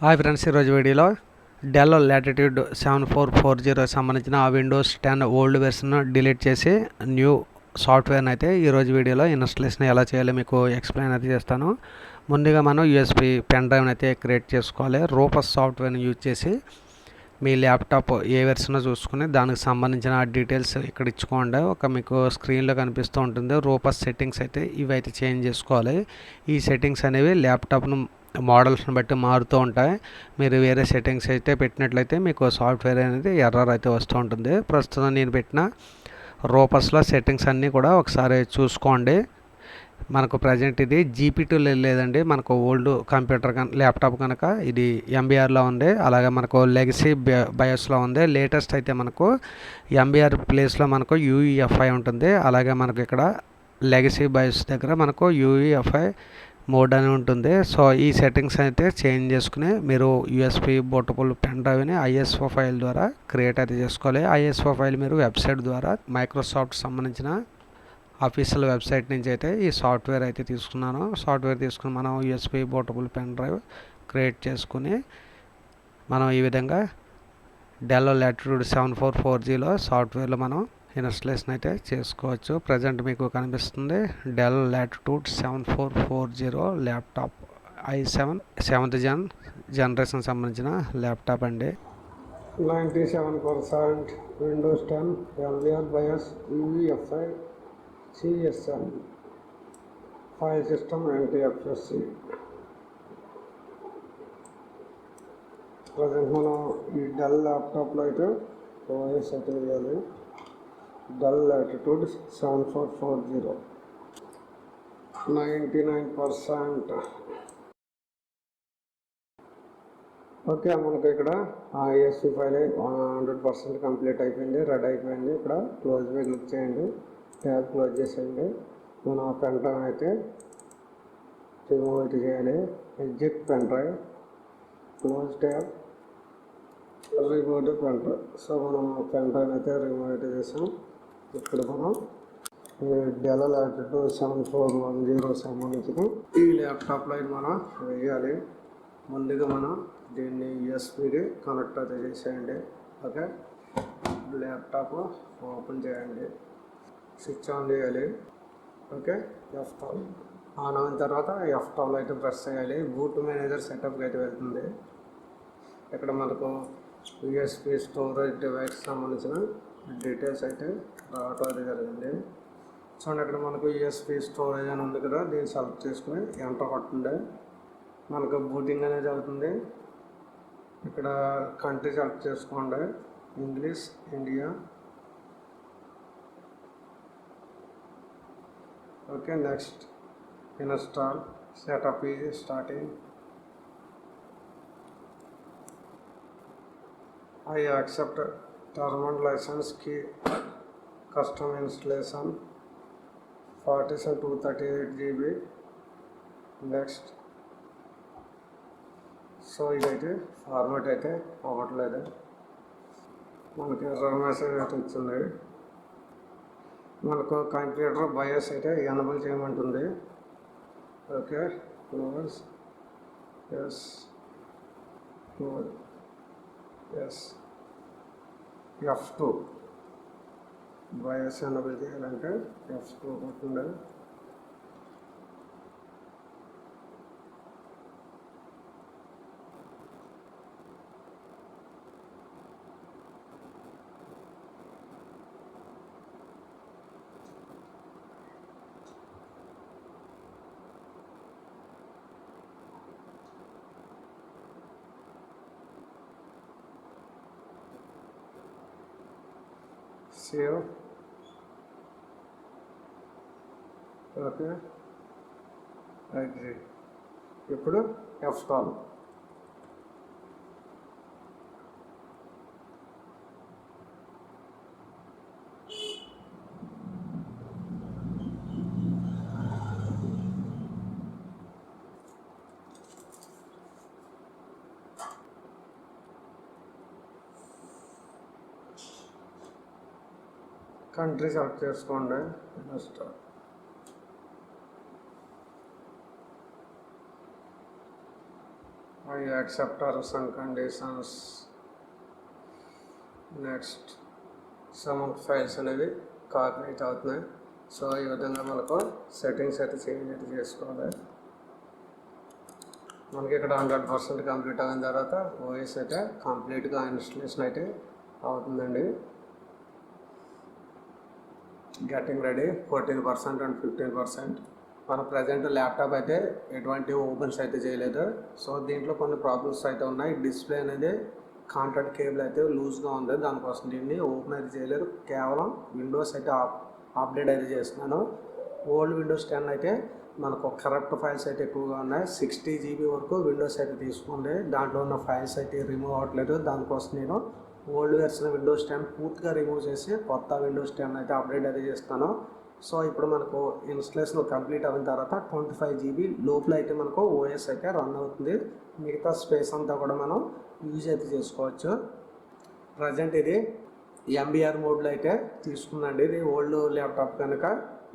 Hi friends, ఈరోజు వీడియోలో del latitude 7440 సంబంధించిన ఆ విండోస్ 10 ఓల్డ్ వెర్షన్ డిలీట్ చేసి న్యూ సాఫ్ట్వేర్ని అయితే ఈరోజు వీడియోలో ఇన్స్టాలేషన్ ఎలా చేయాలో మీకు ఎక్స్ప్లెయిన్ అయితే చేస్తాను. ముందుగా మనం యూఎస్బి పెన్ డ్రైవ్ని అయితే క్రియేట్ చేసుకోవాలి. రూపస్ సాఫ్ట్వేర్ని యూజ్ చేసి మీ ల్యాప్టాప్ ఏ వెర్షన్ చూసుకుని దానికి సంబంధించిన డీటెయిల్స్ ఇక్కడ ఇచ్చుకోండి. మీకు స్క్రీన్లో కనిపిస్తూ ఉంటుంది. రూపస్ సెట్టింగ్స్ అయితే ఇవి అయితే చేంజ్ చేసుకోవాలి. ఈ సెట్టింగ్స్ అనేవి ల్యాప్టాప్ను మోడల్స్ని బట్టి మారుతూ ఉంటాయి. మీరు వేరే సెట్టింగ్స్ అయితే పెట్టినట్లయితే మీకు సాఫ్ట్వేర్ అనేది ఎర్రర్ అయితే వస్తూ ఉంటుంది. ప్రస్తుతం నేను పెట్టిన రూపస్లో సెట్టింగ్స్ అన్నీ కూడా ఒకసారి చూసుకోండి. మనకు ప్రజెంట్ ఇది GP2 లేదండి, మనకు ఓల్డ్ కంప్యూటర్ ల్యాప్టాప్ కనుక ఇది MBRలో ఉంది. అలాగే మనకు లెగసీ బయోస్లో ఉంది. లేటెస్ట్ అయితే మనకు MBR ప్లేస్లో మనకు UEFI ఉంటుంది. అలాగే మనకు ఇక్కడ లెగసీ బయోస్ దగ్గర మనకు UEFI మోడ్ అని ఉంటుంది. సో ఈ సెట్టింగ్స్ అయితే చేంజ్ చేసుకుని మీరు USB బూటబుల్ పెన్ డ్రైవ్ని ISO ఫైల్ ద్వారా క్రియేట్ అయితే చేసుకోవాలి. ISO ఫైల్ మీరు వెబ్సైట్ ద్వారా మైక్రోసాఫ్ట్ సంబంధించిన అఫీషియల్ వెబ్సైట్ నుంచి అయితే ఈ సాఫ్ట్వేర్ అయితే తీసుకున్నాను. సాఫ్ట్వేర్ తీసుకుని మనం USB bootable pen drive create చేసుకుని మనం ఈ విధంగా డెల్ లాటిట్యూడ్ 7440లో సాఫ్ట్వేర్లో మనం ఇన్స్టాలేషన్ అయితే చేసుకోవచ్చు. ప్రజెంట్ మీకు కనిపిస్తుంది del latitude 7440 laptop i7 7th generation సంబంధించిన ల్యాప్టాప్ అండి. 97% Windows 10 MBR BIOS UEFI CSM file system NTFS. Present మనం ఈ డెల్ ల్యాప్టాప్లో అయితే OS అయితే వేయాలి. Del latitude 7440 99%. ఓకే, మనకు ఇక్కడ ISO ఫైల్ 100% కంప్లీట్ అయిపోయింది, రెడీ అయిపోయింది. ఇక్కడ క్లోజ్ మీద క్లిక్ చేయండి, ట్యాబ్ క్లోజ్ చేసేయండి. మనం ఆ పెన్ డ్రైవ్ అయితే రిమూవ్ అయితే చేయాలి. Exit pen drive, close tab, remove pen drive. So మనం పెన్ డ్రైవ్ అయితే రిమూవ్ అయితే చేసాం. ఇక్కడ మనం డెల్ లాటిట్యూడ్ 7410 సంబంధించిన ఈ ల్యాప్టాప్లో మనం వేయాలి. ముందుగా మనం దీన్ని USB కనెక్ట్ అయితే చేసేయండి. ఓకే, ల్యాప్టాప్ ఓపెన్ చేయండి, స్విచ్ ఆన్ చేయాలి. ఓకే, F12 ఆన్ అయిన తర్వాత F12 అయితే ప్రెస్ చేయాలి. బూట్ మేనేజర్ సెటప్కి అయితే వెళ్తుంది. ఇక్కడ మనకు USB స్టోరేజ్ డివైస్ సంబంధించిన డీటెయిల్స్ అయితే రావటం అయితే జరిగింది. చూడండి, ఇక్కడ మనకు USB స్టోరేజ్ అని ఉంది కదా, దీన్ని సెలెక్ట్ చేసుకుని ఎంటర్ కొట్టండి. మనకు బూటింగ్ అనేది అవుతుంది. ఇక్కడ కంట్రీ సెలెక్ట్ చేసుకోండి, English, India. Okay, next install, setup is starting. I accept term and license key custom installation 47 238 GB. Next. So ఇదైతే ఫార్మాట్ అయితే అవ్వట్లేదు, మనకి ఎర్రర్ మెసేజ్ అయితే వచ్చింది. మనకు కంప్యూటర్ BIOS అయితే ఎనేబుల్ చేయమంటుంది. Okay, close, yes, close, yes. F2 BIOS enable చేయాలంటే F2 కొట్టండి. సేవ్. Okay, agree. ఇప్పుడు F12. కంట్రీ సెలెక్ట్ చేసుకోండి, install. You accept terms and conditions. Next some files అనేవి కాపీ అయితే అవుతున్నాయి. సో ఈ విధంగా మనకు సెట్టింగ్స్ అయితే చేంజ్ అయితే చేసుకోవాలి. మనకి ఇక్కడ 100% కంప్లీట్ అయిన తర్వాత ఓఎస్ అయితే కంప్లీట్గా ఇన్స్టలేషన్ అయితే అవుతుందండి. Getting ready 14% and 15%. మన ప్రజెంట్ ల్యాప్టాప్ అయితే ఎటువంటి ఓపెన్స్ అయితే చేయలేదు. సో దీంట్లో కొన్ని ప్రాబ్లమ్స్ అయితే ఉన్నాయి. డిస్ప్లే అనేది కాంటాక్ట్ కేబుల్ అయితే లూజ్గా ఉంది, దానికోసం దీన్ని ఓపెన్ అయితే చేయలేదు. కేవలం విండోస్ అయితే అప్డేట్ అయితే చేస్తున్నాను. ఓల్డ్ విండోస్ 10 అయితే మనకు కరెక్ట్ ఫైల్స్ అయితే ఎక్కువగా ఉన్నాయి. 60 GB వరకు విండోస్ అయితే తీసుకుంది. దాంట్లో ఉన్న ఫైల్స్ అయితే రిమూవ్ అవ్వట్లేదు. దానికోసం నేను ఓల్డ్ వెర్షన్ విండోస్ 10 పూర్తిగా రిమూవ్ చేసి కొత్త విండోస్ 10 అయితే అప్డేట్ అయితే చేస్తాను. సో ఇప్పుడు మనకు ఇన్స్టలేషన్ కంప్లీట్ అయిన తర్వాత 25 GB లోపల అయితే మనకు ఓఎస్ అయితే రన్ అవుతుంది. మిగతా స్పేస్ అంతా కూడా మనం యూజ్ అయితే చేసుకోవచ్చు. ప్రజెంట్ ఇది ఎంబీఆర్ మోడ్లో అయితే తీసుకుందండి. ఇది ఓల్డ్ ల్యాప్టాప్ కనుక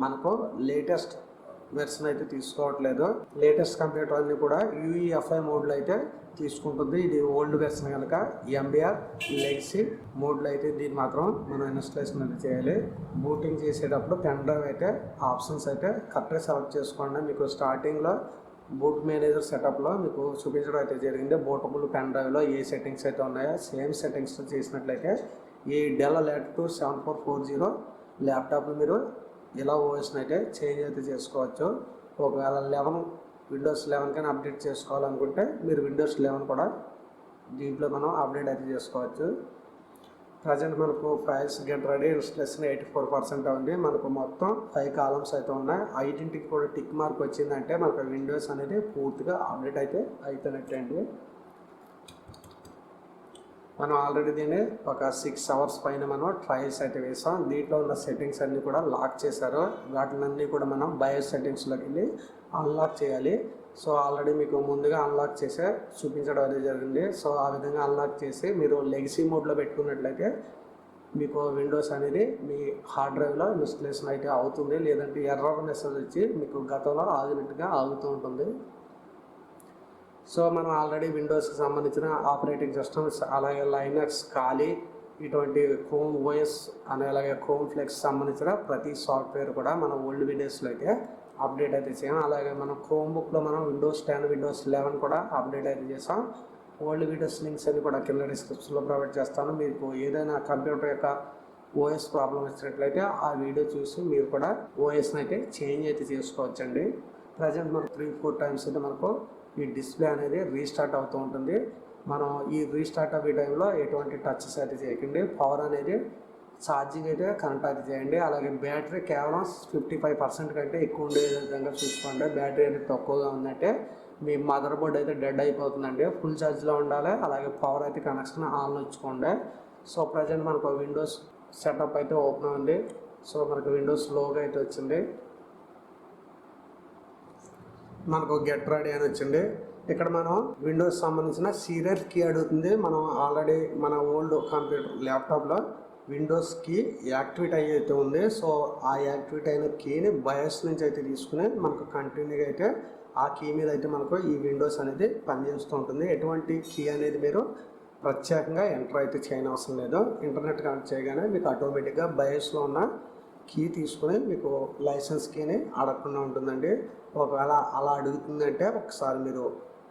మనకు లేటెస్ట్ వెర్షన్ అయితే తీసుకోవట్లేదు. లేటెస్ట్ కంప్యూటర్ అన్ని కూడా యూఈఎఫ్ఐ మోడ్లో అయితే తీసుకుంటుంది. ఇది ఓల్డ్ వెర్షన్ కనుక ఎంబీఆర్ లెగసీ మోడ్లో అయితే దీన్ని మాత్రం మనం ఇన్స్టలేషన్ అయితే చేయాలి. బూటింగ్ చేసేటప్పుడు పెన్ డ్రైవ్ అయితే ఆప్షన్స్ అయితే కరెక్ట్గా సెలెక్ట్ చేసుకోండి. మీకు స్టార్టింగ్లో బూట్ మేనేజర్ సెటప్లో మీకు చూపించడం అయితే జరిగింది. బూటబుల్ పెన్ డ్రైవ్లో ఏ సెట్టింగ్స్ అయితే ఉన్నాయో సేమ్ సెట్టింగ్స్ చేసినట్లయితే ఈ డెల్ లాటిట్యూడ్ 7440 ల్యాప్టాప్లో మీరు ఇలా ఓఎస్ని అయితే చేంజ్ అయితే చేసుకోవచ్చు. ఒకవేళ విండోస్ 11 కానీ అప్డేట్ చేసుకోవాలనుకుంటే మీరు విండోస్ 11 కూడా దీంట్లో మనం అప్డేట్ అయితే చేసుకోవచ్చు. ప్రజెంట్ మనకు ఫైల్స్ గెట్ రెడీ ఇన్స్టలేషన్ 84% ఉంది. మనకు మొత్తం 5 కాలమ్స్ అయితే ఉన్నాయి. 5టికి కూడా టిక్ మార్క్ వచ్చిందంటే మనకు విండోస్ అనేది పూర్తిగా అప్డేట్ అయితే అవుతున్నట్టే అండి. మనం ఆల్రెడీ దీన్ని ఒక 6 అవర్స్ పైన మనం ట్రయల్స్ అయితే వేసాం. దీంట్లో ఉన్న సెట్టింగ్స్ అన్నీ కూడా లాక్ చేశారు. వాటినన్నీ కూడా మనం బయోస్ సెట్టింగ్స్లోకి వెళ్ళి అన్లాక్ చేయాలి. సో ఆల్రెడీ మీకు ముందుగా అన్లాక్ చేసే చూపించడం అనేది జరిగింది. సో ఆ విధంగా అన్లాక్ చేసి మీరు లెగసీ మోడ్లో పెట్టుకున్నట్లయితే మీకు విండోస్ అనేది మీ హార్డ్ డ్రైవ్లో ఇన్స్టలేషన్ అయితే అవుతుంది. లేదంటే ఎర్రర్ మెసేజ్ వచ్చి మీకు గతంలో ఆగినట్టుగా ఆగుతూ ఉంటుంది. సో మనం ఆల్రెడీ విండోస్కి సంబంధించిన ఆపరేటింగ్ సిస్టమ్స్ అలాగే లైనక్స్ ఖాళీ ఇటువంటి క్రోమ్ ఓఎస్ అలాగే క్రోమ్ ఫ్లెక్స్ సంబంధించిన ప్రతి సాఫ్ట్వేర్ కూడా మనం ఓల్డ్ విండోస్లో అయితే అప్డేట్ అయితే చేసాం. అలాగే మనం క్రోమ్ బుక్లో మనం విండోస్ 10 విండోస్ 11 కూడా అప్డేట్ అయితే చేసాం. ఓల్డ్ వీడియోస్ లింక్స్ అన్ని కూడా కింద డిస్క్రిప్షన్లో ప్రొవైడ్ చేస్తాను. మీకు ఏదైనా కంప్యూటర్ యొక్క ఓఎస్ ప్రాబ్లం వచ్చినట్లయితే ఆ వీడియో చూసి మీరు కూడా ఓఎస్ని అయితే చేంజ్ అయితే చేసుకోవచ్చండి. ప్రజెంట్ మనకు 3-4 టైమ్స్ అయితే మనకు ఈ డిస్ప్లే అనేది రీస్టార్ట్ అవుతూ ఉంటుంది. మనం ఈ రీస్టార్ట్ అయ్యే టైంలో ఎటువంటి టచెస్ అయితే చేయకండి. పవర్ అనేది ఛార్జింగ్ అయితే కనెక్ట్ అయితే చేయండి. అలాగే బ్యాటరీ కేవలం 55% కంటే ఎక్కువ ఉండే విధంగా చూసుకోండి. బ్యాటరీ అనేది తక్కువగా ఉందంటే మీ మదర్ బోర్డ్ అయితే డెడ్ అయిపోతుందండి. ఫుల్ ఛార్జ్లో ఉండాలి. అలాగే పవర్ అయితే కనెక్షన్ ఆన్లో ఉంచుకోండి. సో ప్రజెంట్ మనకు విండోస్ సెటప్ అయితే ఓపెన్ ఉంది. సో మనకు విండోస్ లోగా అయితే వచ్చింది. మనకు గెట్ రెడీ అని వచ్చింది. ఇక్కడ మనం విండోస్ సంబంధించిన సీరియల్ కీ అడుగుతుంది. మనం ఆల్రెడీ మన ఓల్డ్ కంప్యూటర్ ల్యాప్టాప్లో విండోస్ కీ యాక్టివేట్ అయితే ఉంది. సో ఆ యాక్టివేట్ అయిన కీని బయోస్ నుంచి అయితే తీసుకుని మనకు కంటిన్యూగా అయితే ఆ కీ మీద అయితే మనకు ఈ విండోస్ అనేది పనిచేస్తూ ఉంటుంది. ఎటువంటి కీ అనేది మీరు ప్రత్యేకంగా ఎంటర్ అయితే చేయనవసరం లేదు. ఇంటర్నెట్ కనెక్ట్ చేయగానే మీకు ఆటోమేటిక్గా బయోస్లో ఉన్న కీ తీసుకుని మీకు లైసెన్స్ కీని అడగకుండా ఉంటుందండి. ఒకవేళ అలా అడుగుతుందంటే ఒకసారి మీరు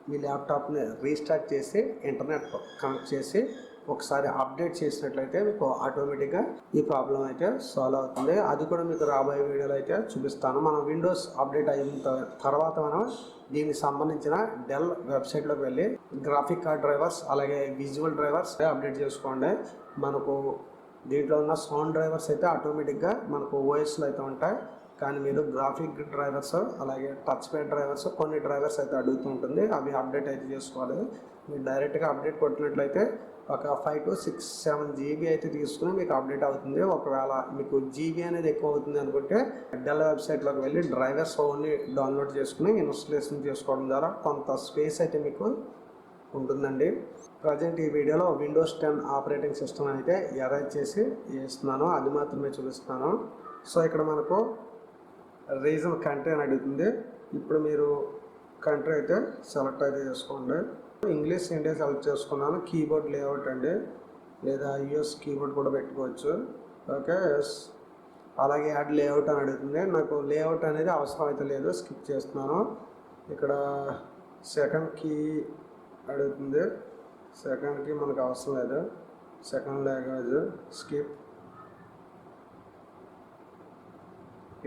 మీ ల్యాప్టాప్ని రీస్టార్ట్ చేసి ఇంటర్నెట్ కనెక్ట్ చేసి ఒకసారి అప్డేట్ చేసినట్లయితే మీకు ఆటోమేటిక్గా ఈ ప్రాబ్లం అయితే సాల్వ్ అవుతుంది. అది కూడా మీకు రాబోయే వీడియోలో అయితే చూపిస్తాను. మనం విండోస్ అప్డేట్ అయిన తర్వాత మనం దీనికి సంబంధించిన డెల్ వెబ్సైట్లోకి వెళ్ళి గ్రాఫిక్ కార్డ్ డ్రైవర్స్ అలాగే విజువల్ డ్రైవర్స్ అప్డేట్ చేసుకోండి. మనకు దీంట్లో ఉన్న సౌండ్ డ్రైవర్స్ అయితే ఆటోమేటిక్గా మనకు ఓఎస్లో అయితే ఉంటాయి. కానీ మీరు గ్రాఫిక్ డ్రైవర్స్ అలాగే టచ్ ప్యాడ్ డ్రైవర్స్ కొన్ని డ్రైవర్స్ అయితే అడుగుతూ ఉంటుంది. అవి అప్డేట్ అయితే చేసుకోవాలి. మీరు డైరెక్ట్గా అప్డేట్ కొట్టినట్లయితే ఒక 5 to 6-7 GB అయితే తీసుకుని మీకు అప్డేట్ అవుతుంది. ఒకవేళ మీకు జీబీ అనేది ఎక్కువ అవుతుంది అనుకుంటే డెల్ వెబ్సైట్లోకి వెళ్ళి డ్రైవర్స్ ఓన్లీ డౌన్లోడ్ చేసుకుని ఇన్స్టలేషన్ చేసుకోవడం ద్వారా కొంత స్పేస్ అయితే మీకు ఉంటుందండి. ప్రజెంట్ ఈ వీడియోలో విండోస్ 10 ఆపరేటింగ్ సిస్టమ్ అయితే ఎరేజ్ చేసి వేస్తున్నాను, అది మాత్రమే చూపిస్తున్నాను. సో ఇక్కడ మనకు రీజన్ కంట్రీ అని అడుగుతుంది. ఇప్పుడు మీరు కంట్రీ అయితే సెలెక్ట్ అయితే చేసుకోండి. ఇంగ్లీష్ ఇండియా సెలెక్ట్ చేసుకున్నాను. కీబోర్డ్ లేఅవుట్ అండి, లేదా యూఎస్ కీబోర్డ్ కూడా పెట్టుకోవచ్చు. ఓకే, అలాగే యాడ్ లేఅవుట్ అని అడుగుతుంది. నాకు లేఅవుట్ అనేది అవసరం అయితే లేదు, స్కిప్ చేస్తున్నాను. ఇక్కడ సెకండ్ కీ అడుగుతుంది, సెకండ్ కీ మనకు అవసరం లేదు. Second language skip.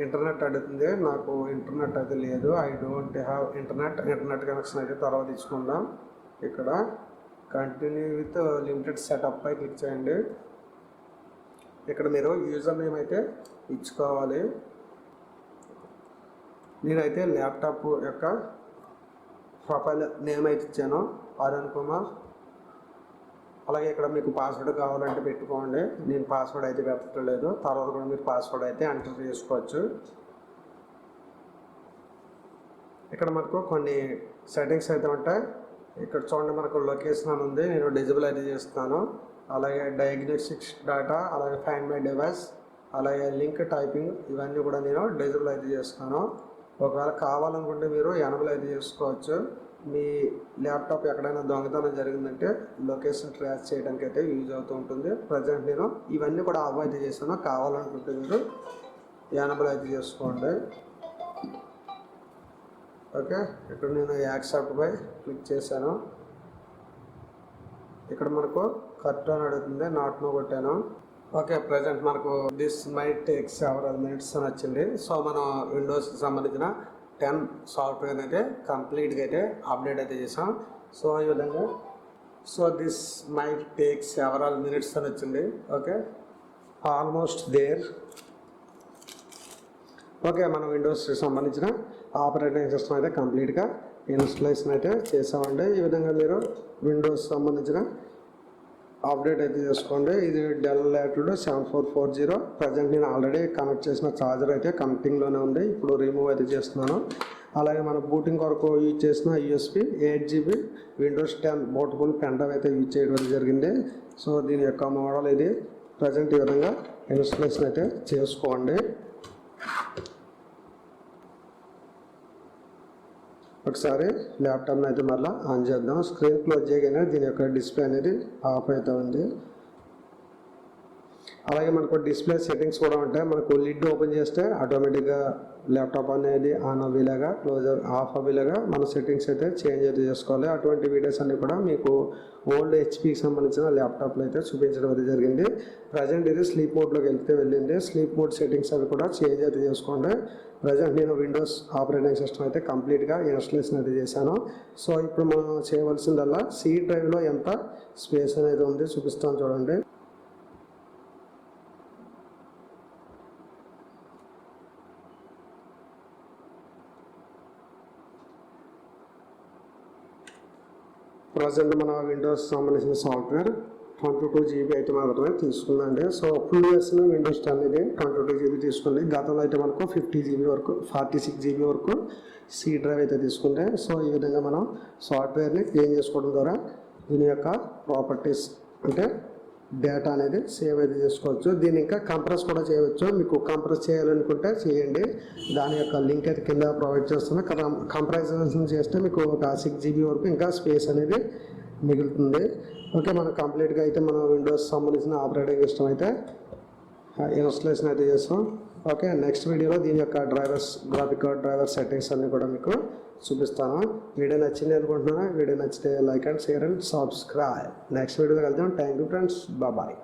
ఇంటర్నెట్ అడుగుతుంది, నాకు ఇంటర్నెట్ అయితే లేదు, I don't have internet connection అయితే తర్వాత ఇచ్చుకుందాం. ఇక్కడ కంటిన్యూ విత్ లిమిటెడ్ సెటప్ పై క్లిక్ చేయండి. ఇక్కడ మీరు యూజర్ నేమ్ అయితే ఇచ్చుకోవాలి. నేనైతే ల్యాప్టాప్ యొక్క ప్రొఫైల్ నేమ్ అయితే ఇచ్చాను, అరుణ్ కుమార్. అలాగే ఇక్కడ మీకు పాస్వర్డ్ కావాలంటే పెట్టుకోండి, నేను పాస్వర్డ్ అయితే పెట్టలేదు. తర్వాత కూడా మీరు పాస్వర్డ్ అయితే ఎంటర్ చేసుకోవచ్చు. ఇక్కడ మనకు కొన్ని సెట్టింగ్స్ అయితే ఉంటాయి. ఇక్కడ చూడండి, మనకు లొకేషన్ అని ఉంది, నేను డిజేబుల్ అయితే చేస్తాను. అలాగే డయాగ్నోస్టిక్స్ డేటా, అలాగే ఫైండ్ మై డివైస్, అలాగే లింక్ టైపింగ్, ఇవన్నీ కూడా నేను డిజేబుల్ అయితే చేస్తాను. ఒకవేళ కావాలనుకుంటే మీరు ఎనబుల్ అయితే చేసుకోవచ్చు. మీ ల్యాప్టాప్ ఎక్కడైనా దొంగతనం జరిగిందంటే లొకేషన్ ట్రాక్ చేయడానికి అయితే యూజ్ అవుతూ ఉంటుంది. ప్రజెంట్ నేను ఇవన్నీ కూడా ఆఫ్ అయితే చేశాను, కావాలనుకుంటే మీరు ఎనబుల్ అయితే చేసుకోండి. ఓకే, ఇక్కడ నేను యాక్సెప్ట్ పై క్లిక్ చేశాను. ఇక్కడ మనకు కరెక్ట్ అని అడుగుతుంది, నాట్ నో కొట్టాను. ఓకే, ప్రజెంట్ మనకు this might take several minutes అని వచ్చింది. సో మనం విండోస్కి సంబంధించిన 10 సాఫ్ట్వేర్ అయితే కంప్లీట్గా అయితే అప్డేట్ అయితే చేసాం. సో ఈ విధంగా this might take several minutes అని వచ్చింది. Okay, almost there. ఓకే, మనం విండోస్కి సంబంధించిన ఆపరేటింగ్ సిస్టమ్ అయితే కంప్లీట్గా ఇన్స్టలేషన్ అయితే చేసామండి. ఈ విధంగా మీరు విండోస్ సంబంధించిన అప్డేట్ అయితే చేసుకోండి. ఇది డెల్ లాటిట్యూడ్ 7440. ప్రజెంట్ నేను ఆల్రెడీ కనెక్ట్ చేసిన ఛార్జర్ అయితే కనెక్టింగ్లోనే ఉంది, ఇప్పుడు రిమూవ్ అయితే చేస్తున్నాను. అలాగే మన బూటింగ్ కొరకు యూజ్ చేసిన USB 8GB Windows 10 portable pen drive అయితే యూజ్ చేయడం జరిగింది. సో దీని యొక్క మోడల్ ఇది. ప్రజెంట్ ఈ విధంగా ఇన్స్టలేషన్ అయితే చేసుకోండి. ఒకసారి ల్యాప్టాప్ని అయితే మళ్ళీ ఆన్ చేద్దాం. స్క్రీన్ క్లోజ్ చేయగానే దీని యొక్క డిస్ప్లే అనేది ఆఫ్ అవుతూ ఉంది. అలాగే మనకు డిస్ప్లే సెట్టింగ్స్ కూడా ఉంటాయి. మనకు లిడ్ ఓపెన్ చేస్తే ఆటోమేటిక్గా ల్యాప్టాప్ అనేది ఆన్ అవ్వేలాగా, క్లోజర్ ఆఫ్ అవ్వేలాగా మన సెట్టింగ్స్ అయితే చేంజ్ అయితే చేసుకోవాలి. అటువంటి వీడియోస్ అన్ని కూడా మీకు ఓల్డ్ హెచ్పికి సంబంధించిన ల్యాప్టాప్లో అయితే చూపించడం అయితే జరిగింది. ప్రజెంట్ ఇది స్లీప్ మోడ్లోకి వెళ్ళింది. స్లీప్ మోడ్ సెట్టింగ్స్ అవి కూడా చేంజ్ అయితే చేసుకోండి. ప్రజెంట్ నేను విండోస్ ఆపరేటింగ్ సిస్టమ్ అయితే కంప్లీట్గా ఇన్స్టలేషన్ అయితే చేశాను. సో ఇప్పుడు మనం చేయవలసిందల్లా సి డ్రైవ్లో ఎంత స్పేస్ అనేది ఉంది చూపిస్తాను చూడండి. ప్రజెంట్ మన విండోస్ సంబంధించిన సాఫ్ట్వేర్ 22GB అయితే మాత్రమే తీసుకుందండి. సో ఫుల్ వేసిన విండోస్ 10 ఇది 22GB తీసుకుంది. గతంలో అయితే మనకు 50GB వరకు 46GB వరకు సి డ్రైవ్ అయితే తీసుకుంది. సో ఈ విధంగా మనం సాఫ్ట్వేర్ని క్లీన్ చేసుకోవడం ద్వారా దీని యొక్క ప్రాపర్టీస్ అంటే డేటా అనేది సేవ్ అయితే చేసుకోవచ్చు. దీన్ని ఇంకా కంప్రెస్ కూడా చేయవచ్చు. మీకు కంప్రెస్ చేయాలనుకుంటే చేయండి, దాని యొక్క లింక్ అయితే కింద ప్రొవైడ్ చేస్తున్నా. కంప్రెషన్ చేస్తే మీకు ఒక 6GB వరకు ఇంకా స్పేస్ అనేది మిగులుతుంది. ఓకే, మనం కంప్లీట్గా అయితే మన విండోస్ సంబంధించిన ఆపరేటింగ్ సిస్టమ్ అయితే ఇన్స్టలేషన్ అయితే చేస్తాం. ఓకే, నెక్స్ట్ వీడియోలో దీని యొక్క drivers, graphic card driver settings అన్నీ కూడా మీకు చూపిస్తాను. వీడియో నచ్చింది అనుకుంటున్నాను. వీడియో నచ్చితే like and share and subscribe. Next వీడియోలో వెళ్తాం. Thank you friends, bye.